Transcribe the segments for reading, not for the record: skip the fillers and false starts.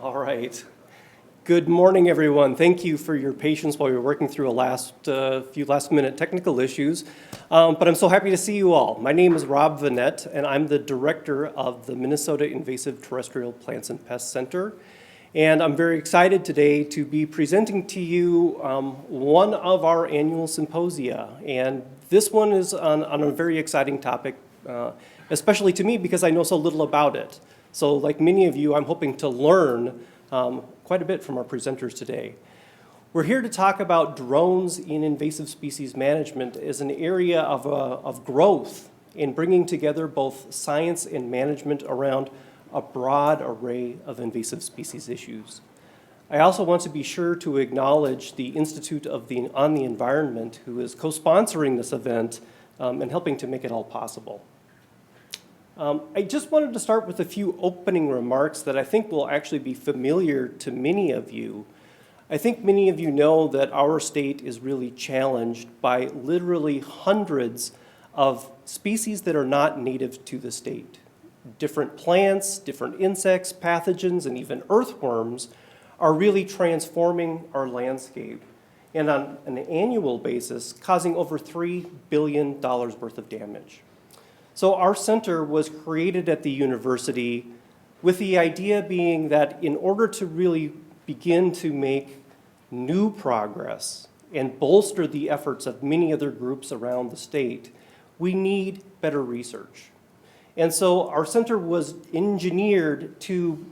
All right. Good morning, everyone. Thank you for your patience while we were working through a few last-minute technical issues. But I'm so happy to see you all. My name is Rob Venette, and I'm the director of the Minnesota Invasive Terrestrial Plants and Pests Center. And I'm very excited today to be presenting to you one of our annual symposia. And this one is on a very exciting topic, especially to me because I know so little about it. So like many of you, I'm hoping to learn quite a bit from our presenters today. We're here to talk about drones in invasive species management as an area of growth in bringing together both science and management around a broad array of invasive species issues. I also want to be sure to acknowledge the Institute on the Environment, who is co-sponsoring this event and helping to make it all possible. I just wanted to start with a few opening remarks that I think will actually be familiar to many of you. I think many of you know that our state is really challenged by literally hundreds of species that are not native to the state. Different plants, different insects, pathogens, and even earthworms are really transforming our landscape and on an annual basis causing over $3 billion worth of damage. So our center was created at the university with the idea being that in order to really begin to make new progress and bolster the efforts of many other groups around the state, we need better research. And so our center was engineered to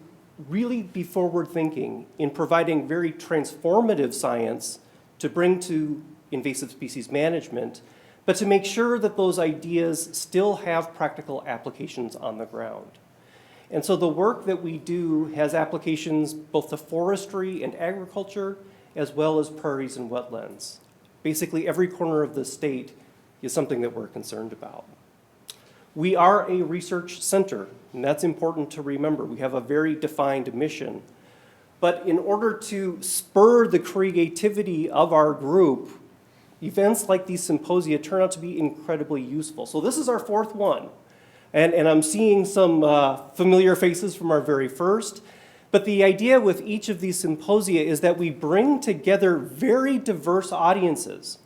really be forward-thinking in providing very transformative science to bring to invasive species management, but to make sure that those ideas still have practical applications on the ground. And so the work that we do has applications both to forestry and agriculture, as well as prairies and wetlands. Basically, every corner of the state is something that we're concerned about. We are a research center, and that's important to remember. We have a very defined mission. But in order to spur the creativity of our group, events like these symposia turn out to be incredibly useful. So this is our fourth one. And I'm seeing some familiar faces from our very first. But the idea with each of these symposia is that we bring together very diverse audiences.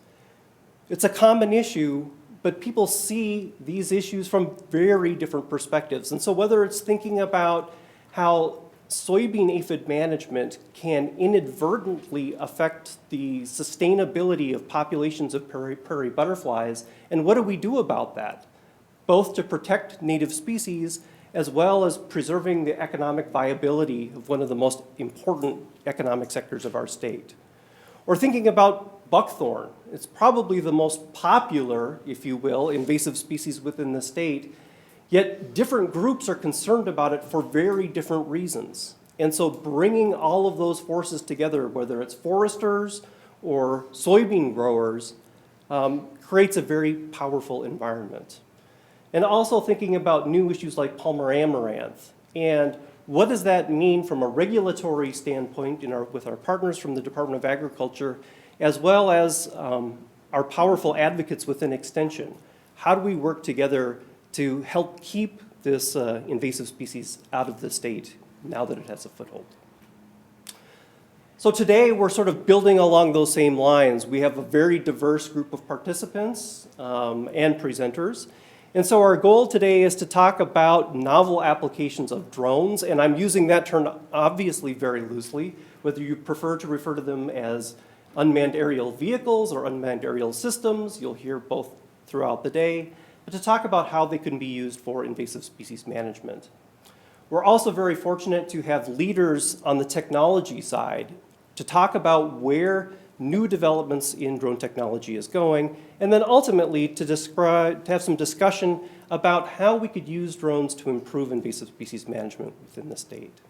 It's a common issue, but people see these issues from very different perspectives. And so whether it's thinking about how soybean aphid management can inadvertently affect the sustainability of populations of prairie butterflies, and what do we do about that? Both to protect native species as well as preserving the economic viability of one of the most important economic sectors of our state. Or thinking about buckthorn. It's probably the most popular, if you will, invasive species within the state. Yet different groups are concerned about it for very different reasons. And so bringing all of those forces together, whether it's foresters or soybean growers, creates a very powerful environment. And also thinking about new issues like Palmer amaranth. And what does that mean from a regulatory standpoint with our partners from the Department of Agriculture, as well as our powerful advocates within Extension? How do we work together to help keep this invasive species out of the state now that it has a foothold? So today we're sort of building along those same lines. We have a very diverse group of participants and presenters. And so our goal today is to talk about novel applications of drones, and I'm using that term obviously very loosely, whether you prefer to refer to them as unmanned aerial vehicles or unmanned aerial systems. You'll hear both throughout the day. But to talk about how they can be used for invasive species management. We're also very fortunate to have leaders on the technology side to talk about where new developments in drone technology is going, and then ultimately to have some discussion about how we could use drones to improve invasive species management within the state.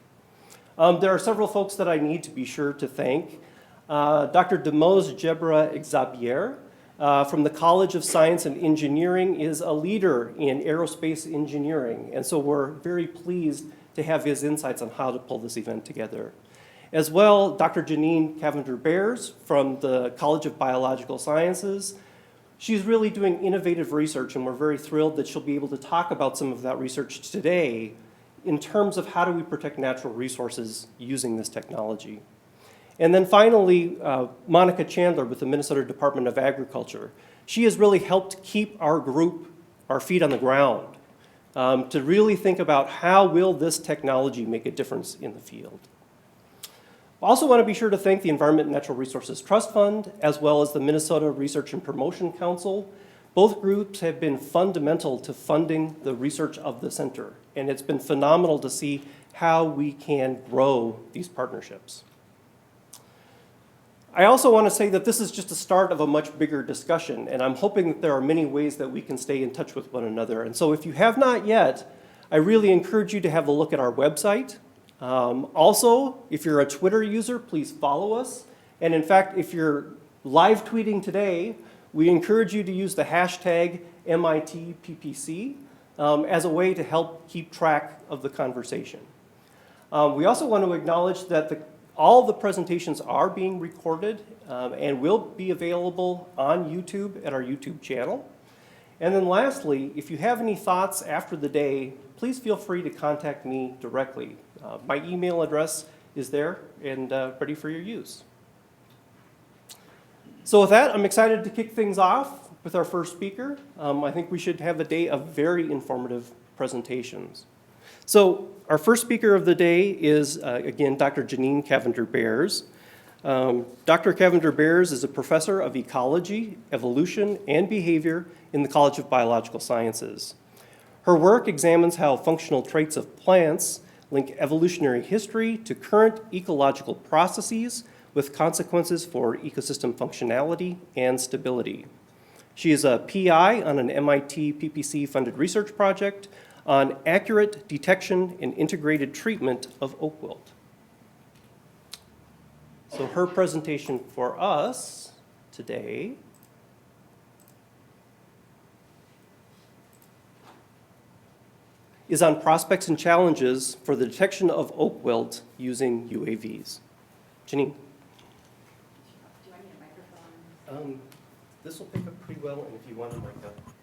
There are several folks that I need to be sure to thank. Dr. Demoz Jebra Exabier, from the College of Science and Engineering, is a leader in aerospace engineering. And so we're very pleased to have his insights on how to pull this event together. As well, Dr. Janine Cavender-Bears from the College of Biological Sciences. She's really doing innovative research, and we're very thrilled that she'll be able to talk about some of that research today in terms of how do we protect natural resources using this technology. And then finally, Monica Chandler with the Minnesota Department of Agriculture. She has really helped keep our group, our feet on the ground, to really think about how will this technology make a difference in the field. I also want to be sure to thank the Environment and Natural Resources Trust Fund, as well as the Minnesota Research and Promotion Council. Both groups have been fundamental to funding the research of the center, and it's been phenomenal to see how we can grow these partnerships. I also want to say that this is just the start of a much bigger discussion, and I'm hoping that there are many ways that we can stay in touch with one another. And so if you have not yet, I really encourage you to have a look at our website. Also, if you're a Twitter user, please follow us. And in fact, if you're live tweeting today, we encourage you to use the hashtag mitppc as a way to help keep track of the conversation. We also want to acknowledge that all the presentations are being recorded and will be available on YouTube at our YouTube channel. And then lastly, if you have any thoughts after the day, please feel free to contact me directly. My email address is there and ready for your use. So with that, I'm excited to kick things off with our first speaker. I think we should have a day of very informative presentations. So our first speaker of the day is, again, Dr. Janine Cavender-Bears. Dr. Cavender-Bears is a professor of ecology, evolution, and behavior in the College of Biological Sciences. Her work examines how functional traits of plants link evolutionary history to current ecological processes with consequences for ecosystem functionality and stability. She is a PI on an MIT PPC-funded research project on accurate detection and integrated treatment of oak wilt. So her presentation for us today is on prospects and challenges for the detection of oak wilt using UAVs. Janine. Do I need a microphone? This will pick up pretty well, and if you want a mic up.